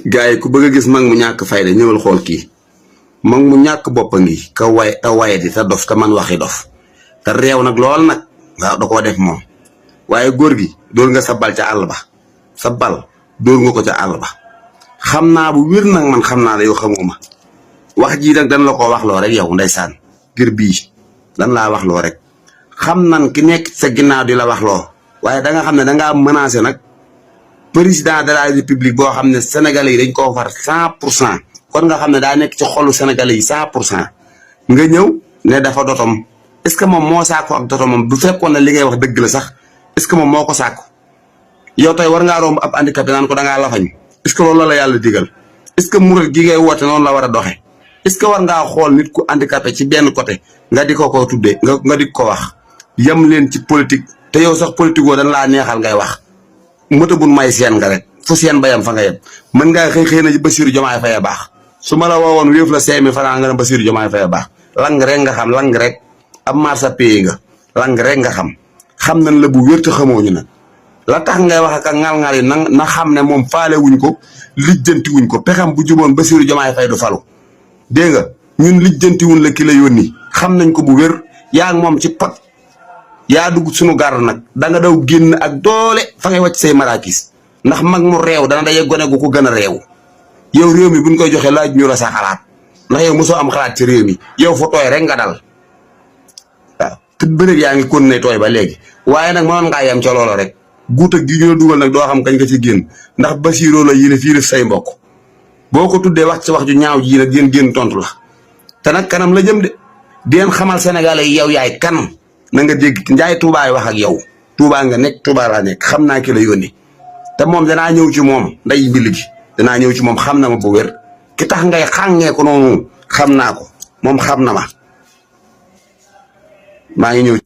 gaay ku bëgg gis mag mu ñàkk fayda ñëwal xool kii mag mu ñàkk boppa ngi ka way ta waye di ta dof ta man waxi dof ta réew nag lool nag waaw da koo def moom waaye góor gi dóor nga sa bal ca àll ba sa bal dóor nga ko ca àll ba xam naa bu wér nag man xam naa la yow xamuma wax jii nag dan la ko wax loo rek yow ndeysaan ngir bii dan laa wax loo rek xam nan ki nekk sa ginnaaw di la wax loo waaye da nga xam ne da ngaa menacé nag président de la république boo xam ne sénégalais yi dañ koo far 100% kon nga xam ne daa nekk ci xolu sénégalais yi 100% nga ñëw ne dafa dotom est ce que moom moo saako ak dotomam bu fekkoon ne li ngay wax dëgg la sax est ce que moom moo ko saako yow tey war ngaa romb ab handicapé naan ko da ngaa lafañ est ce que loolu la yàlla digal est ce que mural gi ngay woote noonu la war a doxe est ce que war ngaa xool nit ku handicapé ci benn côté nga di ko tuddee nga di ko wax yem leen ci politique te yow sax politique woo dañ laa neexal ngay wax mëta bun may seen nga rek fu seen bayam fa nga yem mën ngaa xëy na ci Bassirou Diomaye Faye baax su ma la woowoon wéef la 5000 francs nga ne Bassirou Diomaye Faye baax lang rek nga xam lang rek ab marsa payé nga lang rek nga xam nañ la bu wér te xamoo ñu nag la tax ngay wax ak ngal-ngal yi na xam ne moom faale wuñ ko lijjanti wuñ ko pexam bu juboon Bassirou Diomaye Faye du falu dégg nga ñun lijjanti wuñ la ki la yónni xam nañ ko bu wér yaa ngi moom ci pot yaa dugg suñu gar nag da nga daw génn ak doole fa ngay wàcc say marakis ndax mag mu réew dana daje gone gu ko gën a réew yow réew mi buñ koy joxe laaj ñu la sa xalaat ndax yow mosoo am xalaat ci réew mi yow fa tooy rek nga dal waaw te bëreeg yaa ngi continué tooy ba léegi waaye nag mënoon ngaa yem ca loolo rek guuta gi ñu la dugal nag doo xam kañ nga ci génn ndax Bassirou la yéene fii def say mbokk boo ko tuddee wax ci wax ju ñaaw ji nag yéen génn tontu la te nag kanam la jëm de deen xamal sénégalais yi yow yaay kan na nga dégg njaay tuubaay wax ak yow tuubaa nga nekk tuubaa laa nekk xam naa ki la yónni te moom danaa ñëw ci moom nday mbil gi danaa ñëw ci moom xam na ma bu wér ki tax ngay xàngee ko noonu xam naa ko moom xam na ma maa ngi ñëw